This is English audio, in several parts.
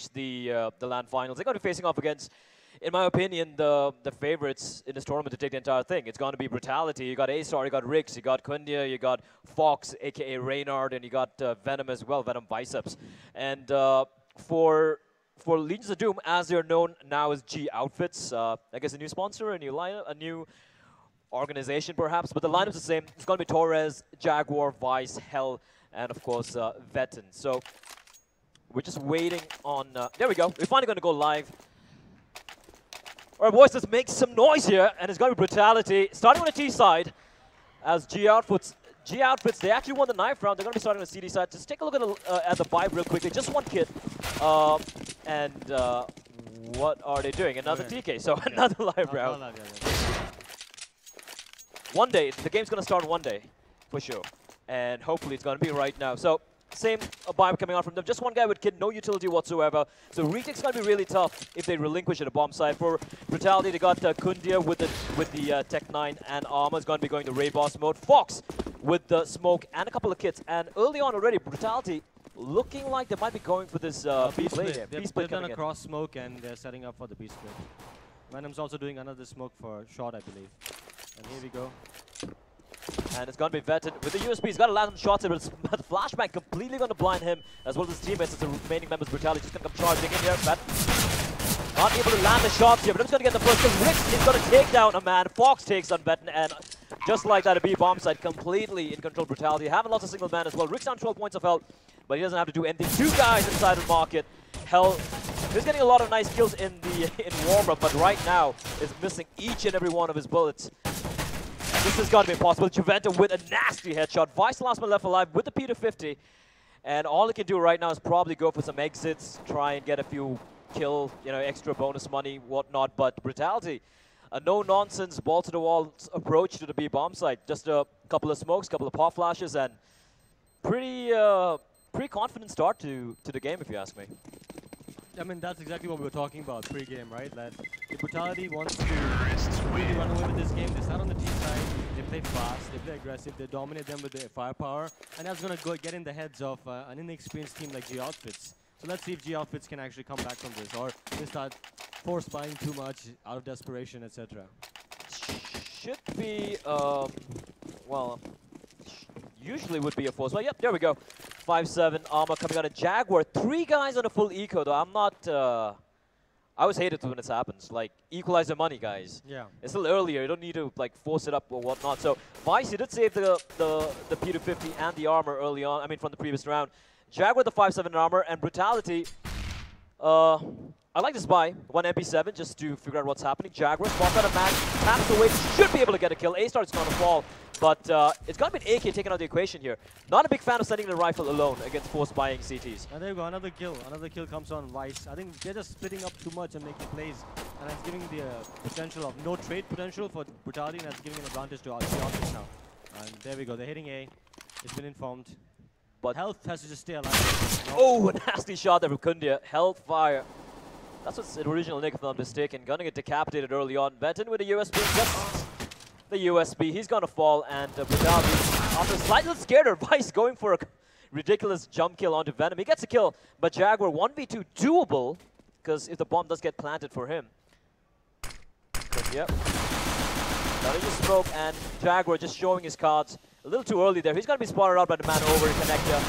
reach the LAN finals. They're going to be facing off against, in my opinion, the favorites in this tournament to take the entire thing. It's going to be Brutality. You got A-Star, you got Riggs, you got Kundia, you got Fox, aka Reynard, and you got Venom as well, Venom Biceps. And for Legions of Doom, as they're known now as G Outfits, I guess a new sponsor, a new lineup, a new organization perhaps, but the lineup's the same. It's going to be Torres, Jaguar, Vice, Hell, and of course Vetten. So we're just waiting on. There we go. We're finally going to go live. All right, boys, let's make some noise here, and it's going to be Brutality. Starting on the T side, as G Outfits, they actually won the knife round. They're going to be starting on the CD side. Just take a look at the vibe real quickly. Just one kit. What are they doing? Another TK, so another live round. One day, the game's going to start one day, for sure. And hopefully it's going to be right now. So, same vibe coming out from them. Just one guy with kit, no utility whatsoever. So retake's going to be really tough if they relinquish at a bomb side. For Brutality, they got Kundia with the Tech 9 and armor. Is going to be going to Ray Boss mode. Fox with the smoke and a couple of kits. And early on already, Brutality looking like they might be going for this beast split. They've done a cross smoke and they're setting up for the beast split. Venom's also doing another smoke for short, I believe. And here we go. And it's going to be Vetten with the USB. He's got to land some shots, but the flashbang completely going to blind him, as well as his teammates, as the remaining members of Brutality just going to come charging in here. Vetten not able to land the shots here, but he's going to get the first kill. Riggs is going to take down a man. Fox takes on Vetten, and just like that, a B bomb side completely in control of Brutality. Haven't lost a single man as well. Riggs down 12 points of health, but he doesn't have to do anything. Two guys inside the market. Hell, he's getting a lot of nice kills in warm-up, but right now is missing each and every one of his bullets. This has got to be impossible. Juventa with a nasty headshot. Vice last man left alive with the P250. And all he can do right now is probably go for some exits, try and get a few kill, extra bonus money, whatnot. But Brutality, a no-nonsense, ball-to-the-wall approach to the B bomb site. Just a couple of smokes, couple of pop flashes, and pretty confident start to the game, if you ask me. I mean, that's exactly what we were talking about pre-game, right? That if Brutality wants to really run away with this game, they start on the T side, they play fast, they play aggressive, they dominate them with their firepower, and that's going to get in the heads of an inexperienced team like G Outfits. So let's see if G Outfits can actually come back from this, or they start force buying too much out of desperation, etc. Should be, well, usually would be a force. Well, yep, there we go. 5-7 armor coming out of Jaguar. 3 guys on a full eco, though. I'm not... I always hate it when this happens. Like, equalize the money, guys. Yeah. It's still earlier. You don't need to, like, force it up or whatnot. So, Vice, he did save the P250 and the armor early on. I mean, from the previous round. Jaguar, the 5-7 armor. And Brutality, I like this buy. 1 MP7 just to figure out what's happening. Jaguar spots out a man. Taps away. Should be able to get a kill. A-Star's going to fall. But it's got to be an AK taken out of the equation here. Not a big fan of sending the rifle alone against force buying CTs. And there you go, another kill. Another kill comes on Vice. I think they're just splitting up too much and making plays. And that's giving the potential of no trade potential for Brutality, and that's giving an advantage to the offense now. And there we go, they're hitting A. It's been informed. But Health has to just stay alive. No. Oh, a nasty shot there from Kundia. Hellfire. That's what's the original nick, if I'm not mistaken. Gonna get decapitated early on. Vetten with a USB. Just the USB. He's gonna fall, and Brutality, after a slight little scared, Vice going for a ridiculous jump kill onto Venom. He gets a kill, but Jaguar 1v2 doable, because if the bomb does get planted for him. Yep. Gotta use smoke, and Jaguar just showing his cards a little too early there. He's gonna be spotted out by the man over in connector,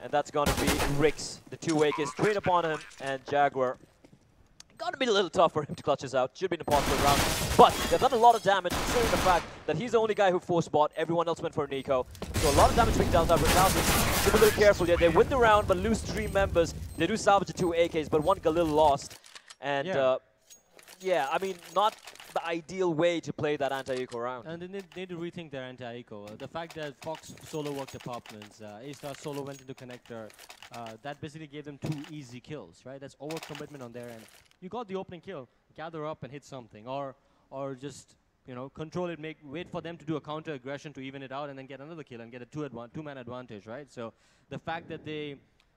and that's gonna be Riggs. The 2 AKs straight upon him, and Jaguar. Gonna be a little tough for him to clutch this out. Should be an impossible round. But they've done a lot of damage, considering the fact that he's the only guy who force bought. Everyone else went for an eco. So a lot of damage being dealt out. Brutality, should be a little careful here. They win the round, but lose 3 members. They do salvage the 2 AKs, but 1 Galil lost. And yeah, I mean, not the ideal way to play that anti-eco round. And they need to rethink their anti-eco. The fact that Fox solo worked apartments, A-Star solo went into connector, that basically gave them 2 easy kills, right? That's overcommitment on their end. You got the opening kill, gather up and hit something, or just control it, wait for them to do a counter aggression to even it out, and then get another kill and get a 2-man advantage, right? So the fact that they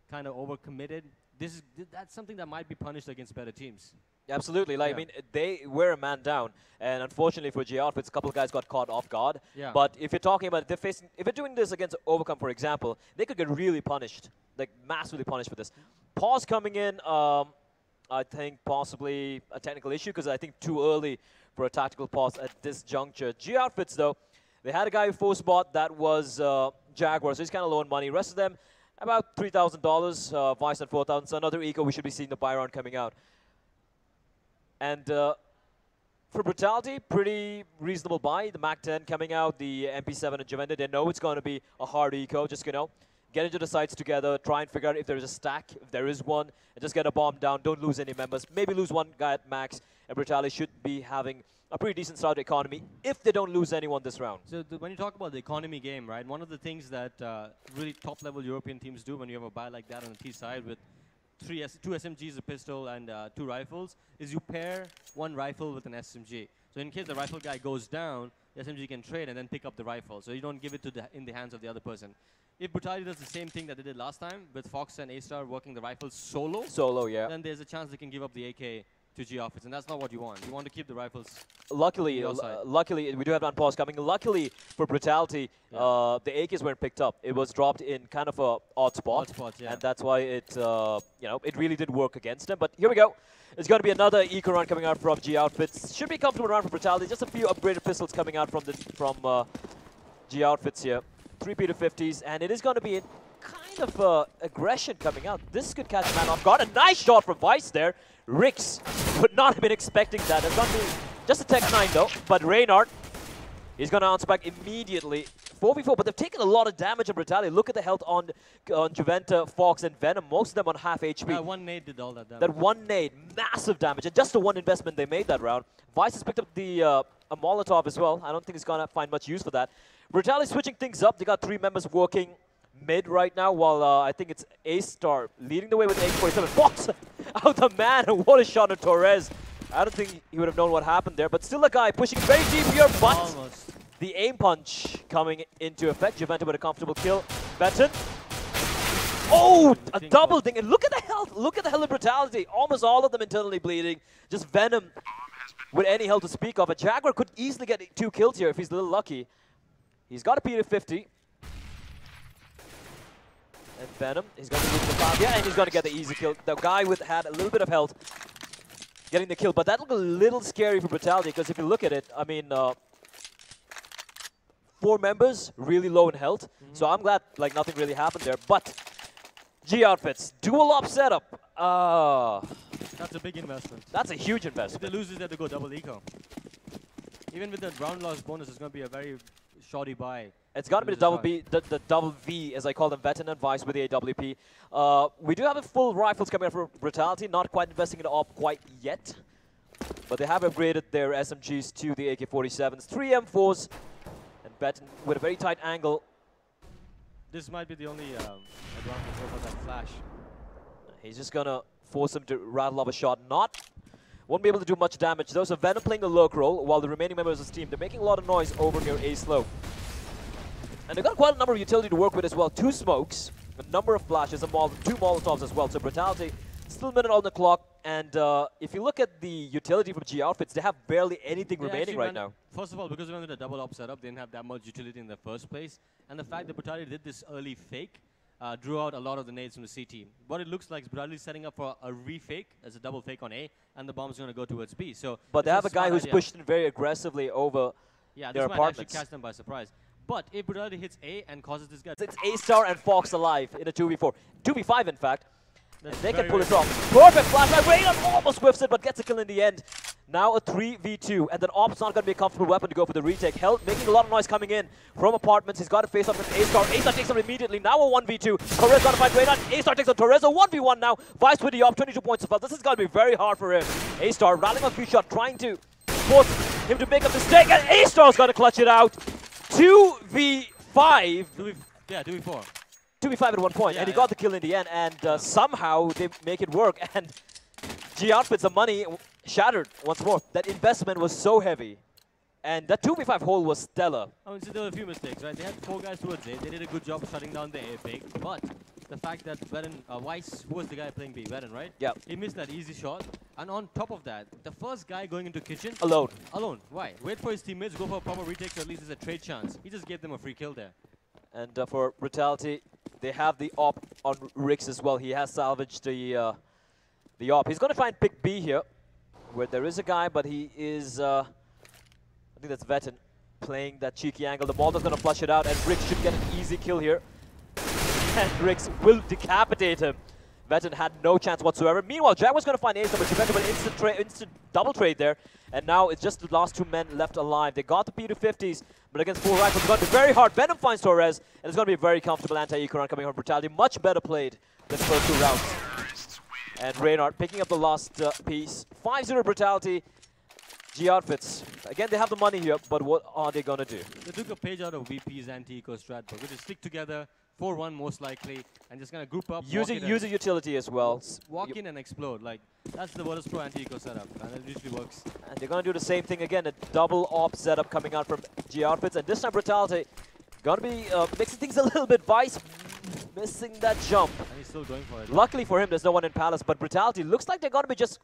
kind of overcommitted, that's something that might be punished against better teams. Absolutely. Like, I mean, they were a man down, and unfortunately for G Outfits, a couple of guys got caught off guard. Yeah. But if you're talking about if they're doing this against Overcome, for example, they could get really punished, like massively punished for this. Pause coming in, I think possibly a technical issue because I think too early for a tactical pause at this juncture. G Outfits, though, they had a guy who force bought that was Jaguar, so he's kind of low on money. Rest of them, about $3,000, Vice and 4,000. So another eco, we should be seeing the buy round coming out. And for Brutality, pretty reasonable buy. The MAC-10 coming out, the MP7 and Juventus, they know it's going to be a hard eco. Just, you know, get into the sites together, try and figure out if there is a stack, if there is one, and just get a bomb down. Don't lose any members. Maybe lose one guy at max, and Brutality should be having a pretty decent start to economy if they don't lose anyone this round. So when you talk about the economy game, right, one of the things that really top-level European teams do when you have a buy like that on the T side with two SMGs, a pistol, and 2 rifles, is you pair one rifle with an SMG. So in case the rifle guy goes down, the SMG can trade and then pick up the rifle. So you don't give it to in the hands of the other person. If Brutality does the same thing that they did last time, with Fox and A-Star working the rifles solo, yeah, then there's a chance they can give up the AK to G Office, and that's not what you want. You want to keep the rifles. Luckily, luckily, we do have an unpause coming. Luckily for Brutality, the AKs weren't picked up. It was dropped in kind of a odd spot, Yeah. and that's why it, you know, it really did work against them. But here we go. It's going to be another eco run coming out from G Outfits. Should be a comfortable run for Brutality. Just a few upgraded pistols coming out from G Outfits here. 3 P250s, and it is going to be kind of aggression coming out. This could catch a man off guard. A nice shot from Vice there. Rix would not have been expecting that. It's going to be just a Tech 9 though, but Reynard, he's going to bounce back immediately. 4v4, but they've taken a lot of damage on Brutality. Look at the health on Juventa, Fox, and Venom. Most of them on half HP. One nade did all that damage. That one nade, massive damage. And just the one investment they made that round. Vice has picked up the a Molotov as well. I don't think he's going to find much use for that. Brutality switching things up. They got 3 members working mid right now, while I think it's A-Star leading the way with AK-47. Fox out the man, and what a shot on Torres. I don't think he would have known what happened there, but still a guy pushing very deep here, but almost. The aim punch coming into effect. Juventa with a comfortable kill. Benton. Oh, a double thing, and look at the health. Look at the health of Brutality. Almost all of them internally bleeding. Just Venom with any health to speak of. A Jaguar could easily get 2 kills here if he's a little lucky. He's got a P250. And Venom, he's going to move the farm. Yeah, and he's going to get the easy kill. The guy had a little bit of health getting the kill, but that looked a little scary for Brutality, because if you look at it, I mean, 4 members, really low in health. So I'm glad like nothing really happened there. But G Outfits, dual op setup. That's a big investment. That's a huge investment. If they lose, they have to go double eco. Even with the round loss bonus, it's going to be a very shoddy buy. It's got to be the double B, the double V, as I call them, Veteran and Vice with the AWP. We do have a full rifles coming out for Brutality, not quite investing in the op quite yet. But they have upgraded their SMGs to the AK-47s. 3 M4s, and Veteran with a very tight angle. This might be the only advantage over that flash. He's just going to force him to rattle off a shot. Won't be able to do much damage though. So Venom playing the lurk role, while the remaining members of his team, they're making a lot of noise over near A slope. And they've got quite a number of utility to work with as well. 2 smokes, a number of flashes, 2 Molotovs as well. So Brutality, still a minute on the clock. And if you look at the utility from G Outfits, they have barely anything remaining right now. First of all, because we went with a double op setup, they didn't have that much utility in the first place. And the fact that Brutality did this early fake drew out a lot of the nades from the C team. What it looks like is Brutality setting up for a refake as a double fake on A, and the bomb's going to go towards B. So, but they have a guy who's pushed in very aggressively over their apartments. Might actually catch them by surprise. But if Brutality hits A and causes this guy... It's A-Star and Fox alive in a 2v4. 2v5, in fact. And they can pull it off. Perfect flash by Raynor, almost whiffs it, but gets a kill in the end. Now a 3v2, and then Op's not going to be a comfortable weapon to go for the retake. Held, making a lot of noise coming in from apartments. He's got to face off with A-Star. A-Star takes him immediately. Now a 1v2. Torres got to fight Raynor. A-Star takes on Torres. A 1v1 now. Vice with the op, 22 points of health. This is going to be very hard for him. A-Star rattling on a few shots, trying to force him to make a mistake, and A-Star's going to clutch it out. 2v5. 2v4. 2v5 at one point, and he got the kill in the end, and somehow they make it work, and G Outfits, the money shattered once more. That investment was so heavy, and that 2v5 hole was stellar. I mean, so there were a few mistakes, right? They had 4 guys towards A. They did a good job of shutting down the A fake, but the fact that Weiss, who was the guy playing B, Veron, right? Yeah. He missed that easy shot, and on top of that, the first guy going into kitchen... Alone. Why? Wait for his teammates, go for a proper retake, so at least there's a trade chance. He just gave them a free kill there. And for Brutality, They have the op on Rix as well. He has salvaged the op. He's going to try and pick B here, where there is a guy, but he is, I think that's Vetten, playing that cheeky angle. The Molotov going to flush it out, and Rix should get an easy kill here. And Rix will decapitate him. Vetten had no chance whatsoever. Meanwhile, Jaguar's going to find Ace, but Juventus with an instant double trade there. And now it's just the last two men left alive. They got the P250s, but against 4 rifles, it's going to be very hard. Venom finds Torres, and it's going to be a very comfortable anti-eco run coming from Brutality. Much better played than the first 2 rounds. And Reynard picking up the last piece. 5-0 Brutality. G Outfits. Again, they have the money here, but what are they going to do? They took a page out of VP's anti-eco strat, but we just stick together, 4-1 most likely, and just gonna group up. Use a utility as well. Walk in and explode. Like, that's the Virtus Pro anti-eco setup, and it usually works. And they're going to do the same thing again, a double op setup coming out from G Outfits. And this time Brutality going to be mixing things a little bit. Vice missing that jump. And he's still going for it. Luckily for him, there's no one in Palace, but Brutality looks like they're going to be just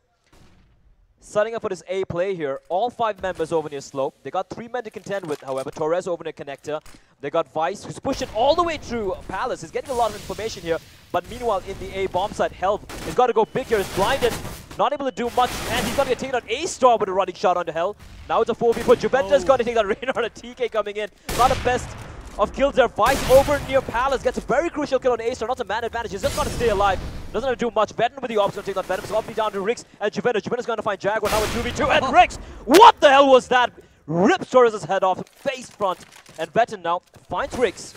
setting up for this A play here. All 5 members over near slope. They got 3 men to contend with, however. Torres over near connector. They got Vice, who's pushing all the way through Palace. He's getting a lot of information here. But meanwhile, in the A bomb site, Helv has got to go big here. He's blinded, not able to do much, and he's going to get taken on A-Star with a running shot onto Hell. Now it's a 4v4. Juventus got to take that Reynard, a TK coming in. Not the best of kills there. Vice over near Palace gets a very crucial kill on A-Star. Not a man advantage. He's just got to stay alive. Doesn't have to do much. Venom with the ops going to take that Venom. So off down to Rix and Juventus. Juventus going to find Jaguar now with 2v2. And Rix! What the hell was that? Rips Torres' head off, face front. And Vetten now finds Rix.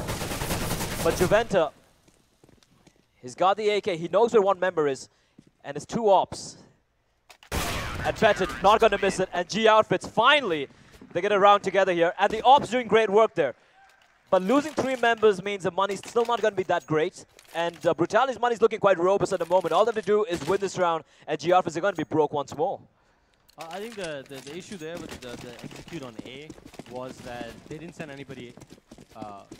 But Juventus, he's got the AK. He knows where one member is. And it's 2 ops. And Vetten not going to miss it. And G Outfits, finally, they get around together here. And the ops doing great work there. But losing 3 members means the money's still not going to be that great. And Brutality's money's looking quite robust at the moment. All they have to do is win this round, and G Outfits are going to be broke once more. I think the issue there with the execute on A was that they didn't send anybody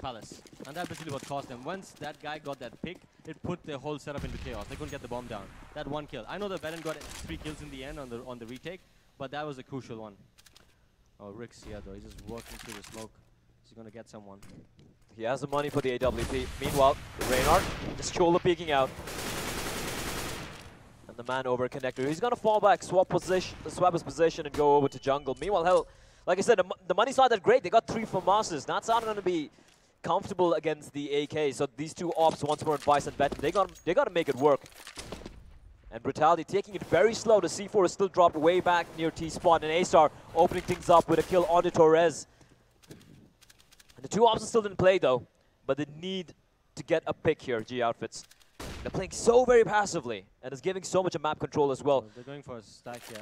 Palace. And that's basically what cost them. Once that guy got that pick, it put their whole setup into chaos. They couldn't get the bomb down. That 1 kill. I know that Venom got 3 kills in the end on the retake, but that was a crucial one. Oh, Rix here though. He's just working through the smoke. He's going to get someone. He has the money for the AWP. Meanwhile, Reynard just shoulder peeking out. And the man over connector. He's going to fall back, swap his position, and go over to jungle. Meanwhile, hell, like I said, the money's not that great. They got 3 FAMASs. That's not going to be comfortable against the AK. So these 2 ops, once more, Vice and Vetten, they got to make it work. And Brutality taking it very slow. The C4 is still dropped way back near T-Spawn. And A-Star opening things up with a kill onto Torres. The 2 ops are still in play though, but they need to get a pick here, G Outfits. They're playing so very passively, and it's giving so much a map control as well. They're going for a stack here.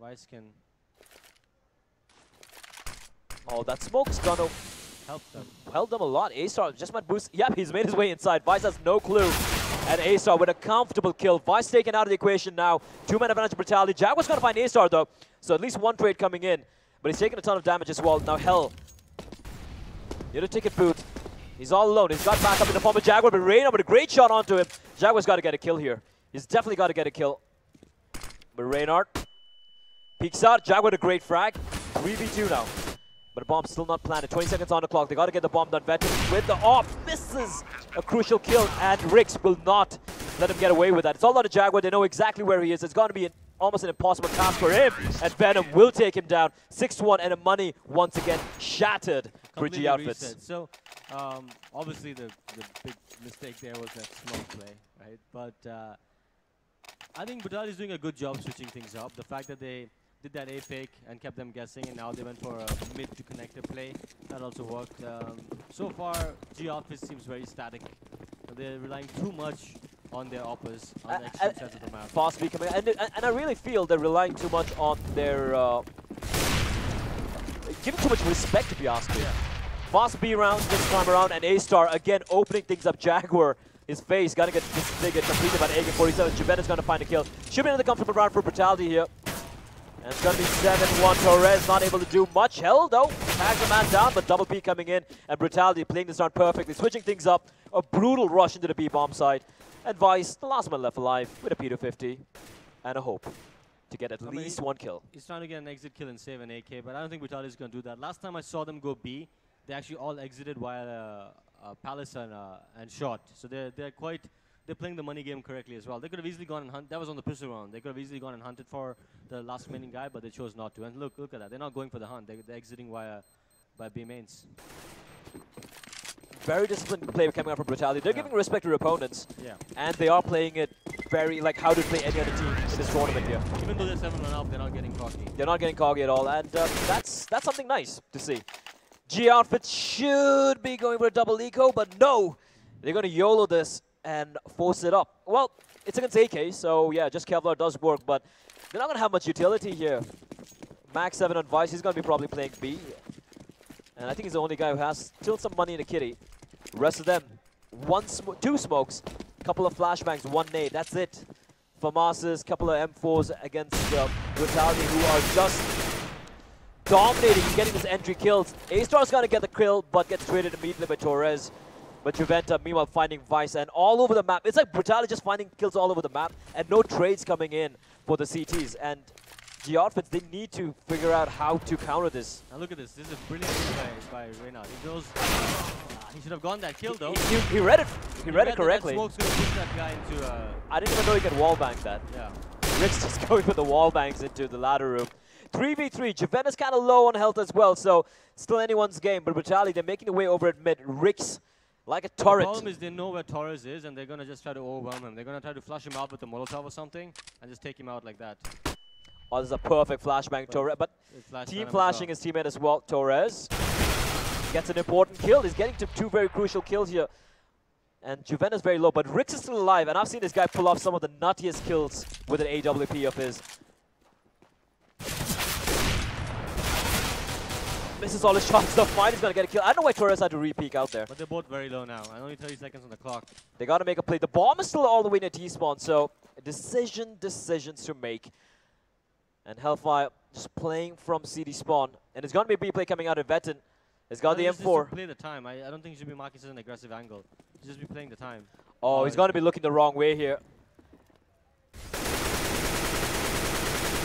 Vice can... Oh, that smoke's gonna help them a lot. A-Star just might boost. Yep, he's made his way inside. Vice has no clue. And A-Star with a comfortable kill. Vice taken out of the equation now. 2-man advantage Brutality. Jaguar's gonna find A-Star though, so at least 1 trade coming in. But he's taking a ton of damage as well. Now Hell. Need a ticket boot. He's all alone. He's got back up in the form of Jaguar, but Reynard with a great shot onto him. Jaguar's got to get a kill here. He's definitely got to get a kill. But Reynard peeks out. Jaguar with a great frag. 3v2 now. But the bomb's still not planted. 20 seconds on the clock. They got to get the bomb done. Vetten with the off. Misses a crucial kill. And Rix will not let him get away with that. It's all out of Jaguar. They know exactly where he is. It's going to be almost an impossible task for him. And Venom will take him down. 6-1, and the money once again shattered for G Outfits. Reset. So, obviously the big mistake there was that smoke play, right? But I think Brutality is doing a good job switching things up. The fact that they did that A fake and kept them guessing, and now they went for a mid to connector play, that also worked. So far, G Outfits seems very static. They're relying too much on their uppers, on the extreme sets of the map. Fast B coming, and I really feel they're relying too much on their giving too much respect, if you ask me. Yeah. Fast B rounds this time around, and A-Star again opening things up. Jaguar, his face, gotta get this thing completed by AK-47. Juventus gonna find a kill. Should be another comfortable round for Brutality here. And it's gonna be 7-1. Torres not able to do much. Hell though, tags the man down, but double P coming in, and Brutality playing this round perfectly, switching things up. A brutal rush into the B bomb side. And Vice, the last man left alive, with a P250 and a hope to get at least 1 kill. He's trying to get an exit kill and save an AK, but I don't think Brutality is going to do that. Last time I saw them go B, they actually all exited while Palace and Shot. So they're playing the money game correctly as well. They could have easily gone and hunted. That was on the pistol round. They could have easily gone and hunted for the last remaining guy, but they chose not to. And look at that. They're not going for the hunt. They're exiting by B mains. Very disciplined play coming out from Brutality. They're giving respect to their opponents. Yeah. And they are playing it very like how to play any other team in this tournament here. Even though they're 7-1 up, they're not getting cocky. They're not getting cocky at all, and that's something nice to see. G Outfits should be going for a double eco, but no, they're going to YOLO this and force it up. Well, it's against AK, so yeah, just Kevlar does work, but they're not going to have much utility here. Max 7 on Vice, he's going to be probably playing B. And I think he's the only guy who has still some money in the kitty. Rest of them, two smokes, couple of flashbangs, one nade, that's it. FAMAS's couple of M4s against Brutality, who are just dominating and getting his entry kills. A-Star's going to get the kill, but gets traded immediately by Torres. But Juventa, meanwhile, finding Vice, and all over the map. It's like Brutality just finding kills all over the map, and no trades coming in for the CTs. And G Outfits, they need to figure out how to counter this. Now look at this. This is a brilliant play by Reynard. He goes. He should have gone that kill though. He read it. He read it correctly. That smoke's gonna push that guy into. I didn't even know he could wallbang that. Yeah. Rick's just going with the wallbangs into the ladder room. 3v3. Juventa's kind of low on health as well, so still anyone's game. But Brutality, they're making their way over at mid. Rick's like a turret. The problem is they know where Torres is, and they're gonna just try to overwhelm him. They're gonna try to flush him out with a Molotov or something, and just take him out like that. Oh, this is a perfect flashbang, Torres. But team flashing his teammate as well. Torres gets an important kill. He's getting to two very crucial kills here. And Juventa's very low, but Rix is still alive. And I've seen this guy pull off some of the nuttiest kills with an AWP of his. Misses all his shots. The fight is going to get a kill. I don't know why Torres had to re-peek out there. But they're both very low now. And only 30 seconds on the clock. They got to make a play. The bomb is still all the way near T-spawn, so decisions to make. And Hellfire just playing from CD spawn. And it's going to be a B play coming out of Vetten. He's got the M4. Just play the time. I don't think he should be marking such an aggressive angle. He should just be playing the time. Oh, he's going to be looking the wrong way here.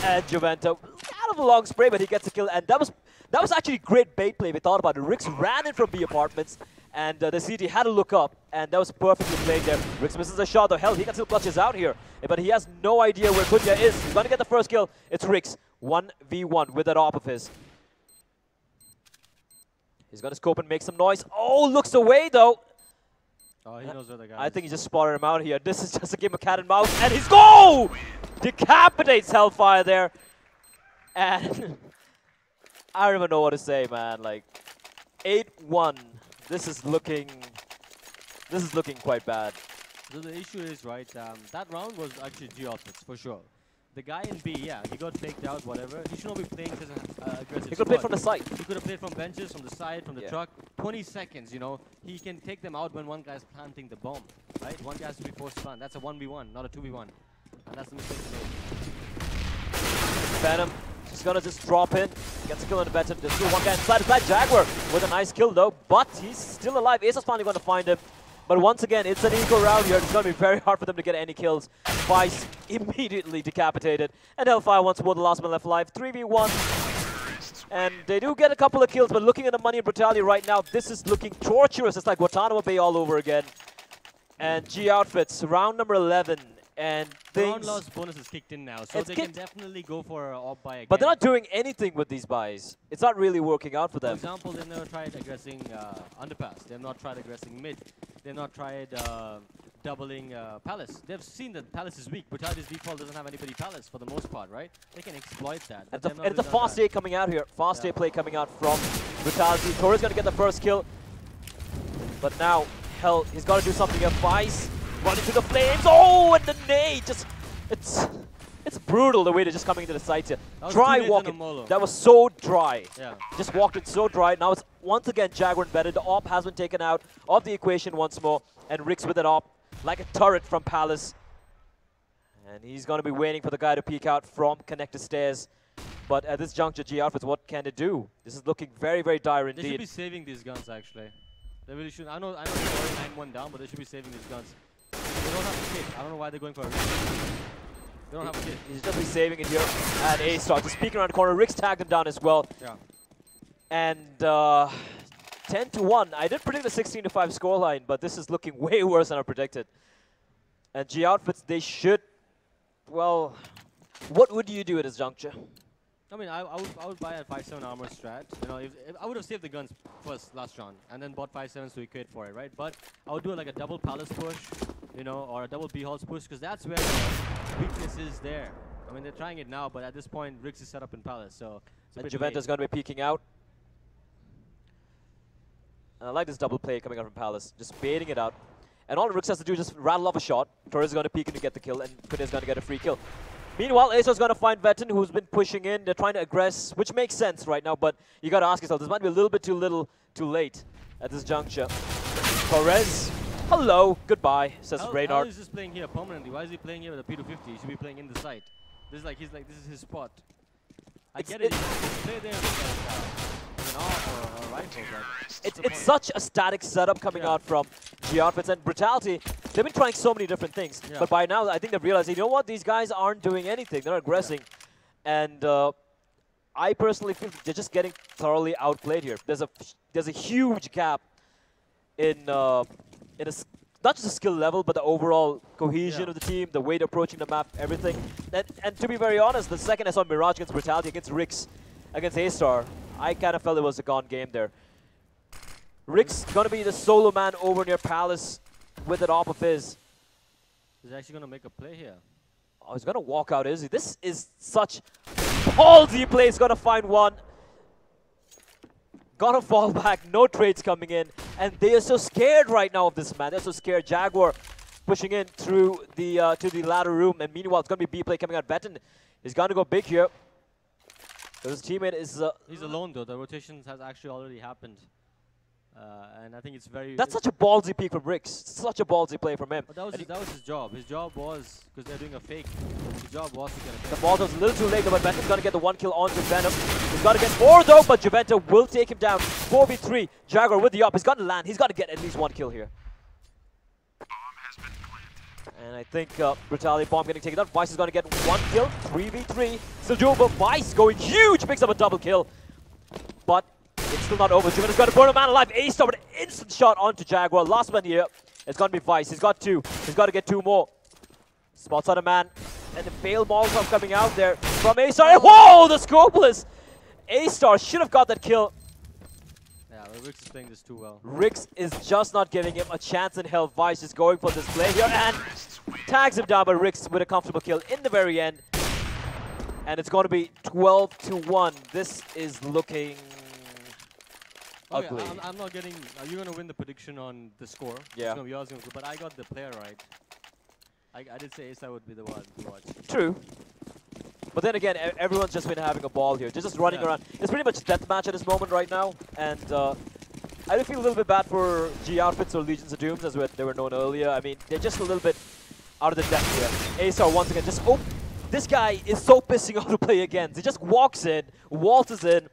And Juventa, out of a long spray, but he gets a kill. And that was actually great bait play. We thought about it. Rix ran in from B apartments, and the CT had to look up, and that was perfectly played there. Rix misses a shot, though. Hell, he can still clutch his out here, but he has no idea where Kunya is. He's going to get the first kill. It's Rix, 1v1 with that AWP of his. He's going to scope and make some noise. Oh, looks away, though. Oh, he knows where the guy is. I think he just spotted him out here. This is just a game of cat and mouse, and he's go! Decapitates Hellfire there. And I don't even know what to say, man. Like 8-1. This is looking quite bad. So the issue is, right, that round was actually G Outfits for sure. The guy in B, yeah, he got faked out, whatever. He should not be playing such an aggressive. He could play from the side. He could have played from benches, from the side, from the truck. 20 seconds, you know. He can take them out when one guy's planting the bomb, right? One guy has to be forced to plant. That's a 1v1, not a 2v1. And that's the mistake he made. Phantom is going to just drop in. Gets a kill on the Vetten. There's still one guy inside. It's that Jaguar with a nice kill, though. But he's still alive. Ace is finally going to find him. But once again, it's an eco round here. It's going to be very hard for them to get any kills. Vice immediately decapitated. And Hellfire once more, the last man left alive. 3v1. And they do get a couple of kills, but looking at the money and Brutality right now, this is looking torturous. It's like Guantanamo Bay all over again. And G Outfits, round number 11. And the round loss bonus is kicked in now, so they can definitely go for an AWP buy again. But they're not doing anything with these buys. It's not really working out for them. For example, they've never tried aggressing underpass. They've not tried aggressing mid. They've not tried doubling Palace. They've seen that Palace is weak. Brutality's default doesn't have anybody Palace for the most part, right? They can exploit that. And it's a fast A coming out here. Fast A play coming out from Brutality. Torres going to get the first kill. But now, hell, he's got to do something here. Vice running to the flames. Oh, and the nade. Just, it's brutal the way they're just coming into the sights here. Dry walking. That was so dry. Yeah. Just walked it so dry. Now it's once again Jaguar embedded. The AWP has been taken out of the equation once more. And Rix with an AWP like a turret from Palace. And he's going to be waiting for the guy to peek out from connector stairs. But at this juncture, G Outfits, what can they do? This is looking very, very dire indeed. They should be saving these guns, actually. They really should. I know they're already 9-1 down, but they should be saving these guns. They don't have a kit. I don't know why they're going for a risk. They don't have a kit. He's just be saving it here. And A-Star just peeking around the corner. Rix tagged him down as well. Yeah. And 10-1. I did predict a 16-5 scoreline, but this is looking way worse than I predicted. And G Outfits, they should, well, what would you do at this juncture? I mean, I would buy a 5-7 armor strat. You know, if I would have saved the guns first last round and then bought 5-7s to equate for it, right? But I would do like a double palace push, you know, or a double B-halls push, because that's where the weakness is there. I mean, they're trying it now, but at this point, Rix is set up in palace, so it's a bit Juventus late. going to be peeking out. And I like this double play coming out from Palace, just baiting it out. And all Rix has to do is just rattle off a shot. Torres is going to peek in to get the kill, and Kunde is going to get a free kill. Meanwhile, Acer is going to find Vetten, who's been pushing in. They're trying to aggress, which makes sense right now, but you got to ask yourself, this might be a little bit too late at this juncture. Torres, hello, goodbye, says Reynard. How is this playing here permanently? Why is he playing here with a P250? He should be playing in the site. This is like, this is his spot. I get it, he can play there with an ARC or a rifle, but it's such a static setup coming out from G Outfits, and Brutality, they've been trying so many different things, but by now I think they've realized, you know what, these guys aren't doing anything, they're not aggressing, and I personally feel they're just getting thoroughly outplayed here. There's a huge gap in not just the skill level, but the overall cohesion of the team, the way they're approaching the map, everything. And to be very honest, the second I saw Mirage against Brutality, against Rix, against A-Star, I kind of felt it was a gone game there. Rix gonna be the solo man over near Palace with it off of his. He's actually gonna make a play here. Oh, he's gonna walk out, is he? This is such ballsy play. He's gonna find one. Gonna fall back, no trades coming in. And they are so scared right now of this man. They're so scared. Jaguar pushing in through the to the ladder room. And meanwhile, it's gonna be B play coming out. Vetten is gonna go big here. His teammate is... He's alone though. The rotations has actually already happened. And I think it's very... That's such a ballsy peek from Rix. Such a ballsy play from him. But that was his job. His job was, because they're doing a fake, his job was to get a kill. The ball was a little too late, but Ventum's going to get the 1 kill onto Venom. He's got to get more though, but Juventa will take him down. 4v3. Jaguar with the up. He's got to land. He's got to get at least 1 kill here. And I think Brutality bomb getting taken out. Vice is going to get 1 kill. 3v3. Still doable. Vice going huge. Picks up a double kill. But it's still not over. Juventa's got to burn a man alive. A-Star with an instant shot onto Jaguar. Last man here. It's going to be Vice. He's got 2. He's got to get 2 more. Spots on a man. And the failed Molotov coming out there from A-Star. Whoa! The Scopeless! A-Star should have got that kill. Yeah, but Rix is playing this too well. Rix is just not giving him a chance in hell. Vice is going for this play here and tags him down, but Rix with a comfortable kill in the very end. And it's going to be 12-1. This is looking ugly. I'm not getting... You're going to win the prediction on the score. Yeah. It's going to be yours, but I got the player right. I did say A-Star would be the one to watch. True. But then again, everyone's just been having a ball here. They're just running around. It's pretty much deathmatch at this moment right now. And I do feel a little bit bad for G Outfits or Legions of Dooms, as they were known earlier. I mean, they're just a little bit out of the depth here. A-Star once again just... Oh, this guy is so pissing off to play against. He just walks in, waltzes in,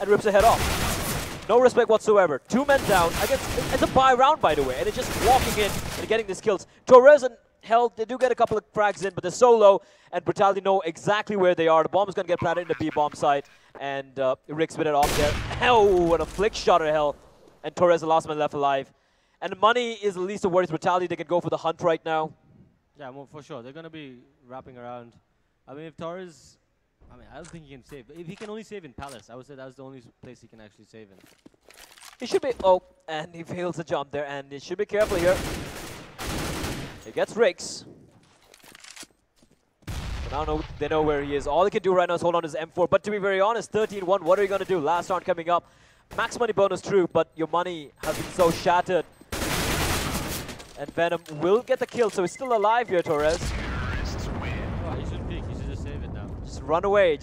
and rips a head off. No respect whatsoever. 2 men down. I guess it's a bye round, by the way. And it's just walking in and getting these kills. Torres and Hell, they do get a couple of frags in, but they're so low, and Brutality know exactly where they are. The bomb is going to get planted in the B-bomb site, and Rix with it off there. Oh, and a flick shot at Hell, and Torres, the last man left alive. And money is the least of worries. Brutality, they can go for the hunt right now. Yeah, well, for sure. They're going to be wrapping around. I mean, if Torres... I mean, I don't think he can save. If he can only save in Palace, I would say that's the only place he can actually save in. He should be... Oh, and he fails the jump there, and he should be careful here. He gets Rix. Now they know where he is. All he can do right now is hold on to his M4. But to be very honest, 13-1, what are you going to do? Last round coming up. Max money bonus, true, but your money has been so shattered. And Venom will get the kill, so he's still alive here, Torres. Oh, he shouldn't peek. He should just save it now. Just run away,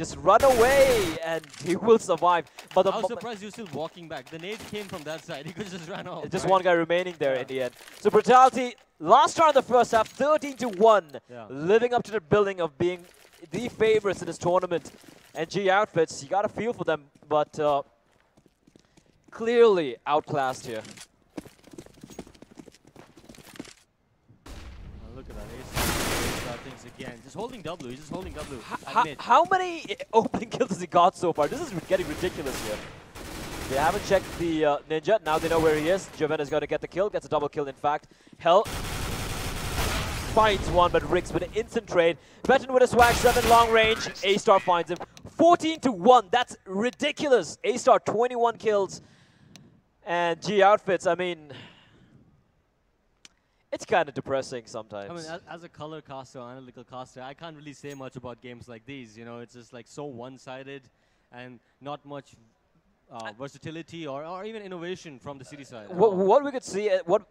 and he will survive. But I was surprised you're still walking back. The nade came from that side. He could just run off. Just one guy remaining there in the end. So Brutality, last round of the first half, 13-1, living up to the billing of being the favorites in this tournament. And G Outfits, you got a feel for them, but clearly outclassed here. Look at that. A-Star things again. Just holding W. He's just holding W. How many opening kills has he got so far? This is getting ridiculous here. They haven't checked the Ninja. Now they know where he is. Joven is going to get the kill. Gets a double kill, in fact. Hell finds one, but Rix with an instant trade. Veteran with a swag 7 long range. A-Star finds him. 14-1. That's ridiculous. A-Star 21 kills. And G Outfits, I mean, it's kind of depressing sometimes. I mean, as a color caster, analytical caster, I can't really say much about games like these. You know, it's just like so one-sided and not much versatility or even innovation from the city side. What we could see, what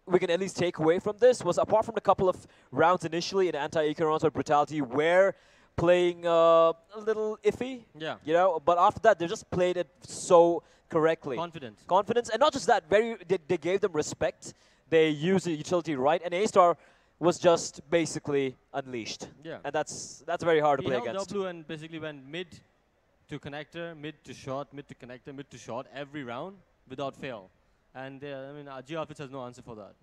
we can at least take away from this was, apart from a couple of rounds initially in anti-eco rounds where Brutality were playing a little iffy, yeah, you know, but after that they just played it so correctly. Confidence, and not just that, they gave them respect. They used the utility right, and A-Star was just basically unleashed. Yeah, and that's very hard to play against. He held W and basically went mid to connector, mid to short, mid to connector, mid to short every round without fail. And I mean, G Outfits has no answer for that.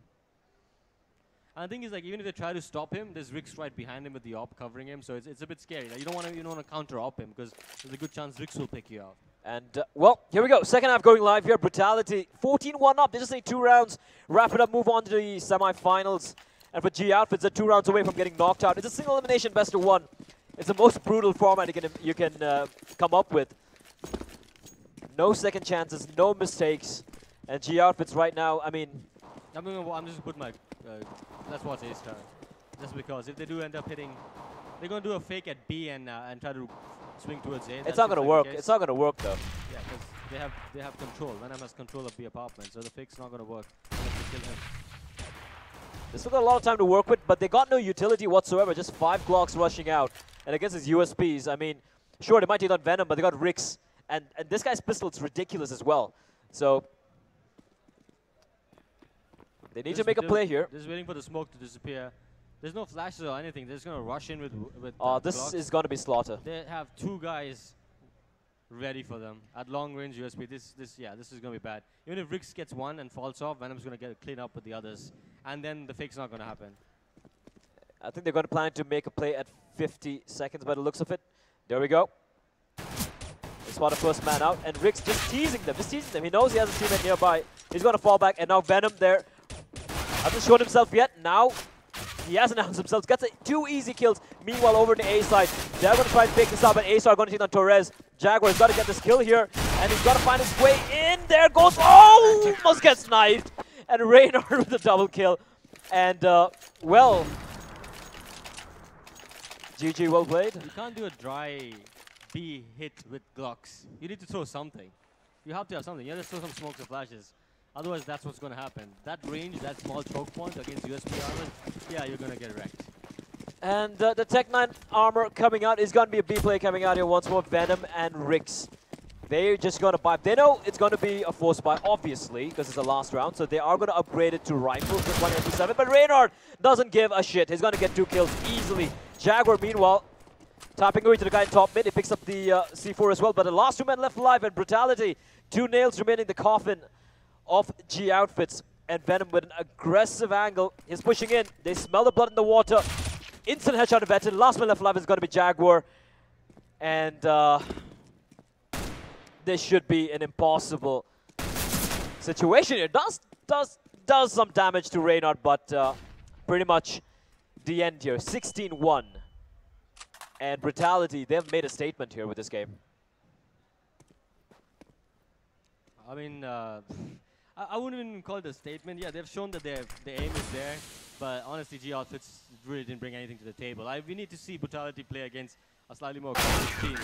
And the thing is, like, even if they try to stop him, there's Rix right behind him with the op covering him, so it's a bit scary. Like, you don't want to counter op him because there's a good chance Rix will pick you out. And well, here we go. Second half going live here. Brutality 14-1 up. They just need 2 rounds. Wrap it up. Move on to the semi-finals. And for G Outfits, they're 2 rounds away from getting knocked out. It's a single elimination best of 1. It's the most brutal format you can come up with. No second chances, no mistakes. And G Outfits right now, I mean, I'm just put my let's watch A-Star. Just because if they do end up hitting, they're going to do a fake at B and try to swing towards A. It's not going to work. It's not going to work though. Yeah, because they have control. Venom has control of the apartment, so the fake's not going to work. They still got a lot of time to work with, but they got no utility whatsoever. Just 5 Glocks rushing out. And against his USPs, I mean, sure, they might take on Venom, but they got Rix. And this guy's pistol is ridiculous as well. So they need to make a play here. Just waiting for the smoke to disappear. There's no flashes or anything. They're just going to rush in with this Glocks. is going to be slaughter. They have 2 guys ready for them at long range USP. This is going to be bad. Even if Rix gets one and falls off, Venom's going to get clean up with the others. And then the fake's not going to happen. I think they're going to plan to make a play at 50 seconds by the looks of it. There we go. They spot a first man out, and Rix just teasing them. He knows he has a teammate nearby. He's going to fall back, and now Venom there hasn't shown himself yet. Now he has announced himself. Gets 2 easy kills. Meanwhile, over to A side, they're going to try and pick this up, and A-Star going to take on Torres. Jaguar's got to get this kill here, and he's got to find his way in. There goes, oh, almost gets sniped. And Reynard with a double kill. And, well, GG, well played. You can't do a dry B hit with Glocks. You need to throw something. You have to have something. You have to throw some smokes or flashes. Otherwise, that's what's going to happen. That range, that small choke point against USP armor, yeah, you're going to get wrecked. And the Tech-9 armor coming out is going to be a B play coming out here once more. Venom and Rix. They're just going to buy. They know it's going to be a force buy, obviously, because it's the last round. So they are going to upgrade it to rifles with 1 MP7. But Reynard doesn't give a shit. He's going to get 2 kills easily. Jaguar, meanwhile, tapping away to the guy in top mid. He picks up the C4 as well. But the last 2 men left alive, and Brutality. 2 nails remaining the coffin of G Outfits. And Venom with an aggressive angle. He's pushing in. They smell the blood in the water. Instant headshot to Veteran. Last man left alive is going to be Jaguar. And this should be an impossible situation here. Does some damage to Reynard, but pretty much the end here. 16-1. And Brutality, they've made a statement here with this game. I mean, I wouldn't even call it a statement. Yeah, they've shown that the aim is there, but honestly, G Outfits really didn't bring anything to the table. We need to see Brutality play against a slightly more complex team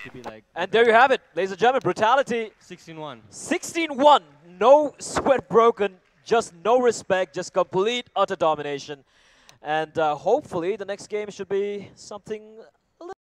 to be like. And there you have it, ladies and gentlemen. Brutality. 16-1. 16-1. No sweat broken. Just no respect. Just complete utter domination. And hopefully the next game should be something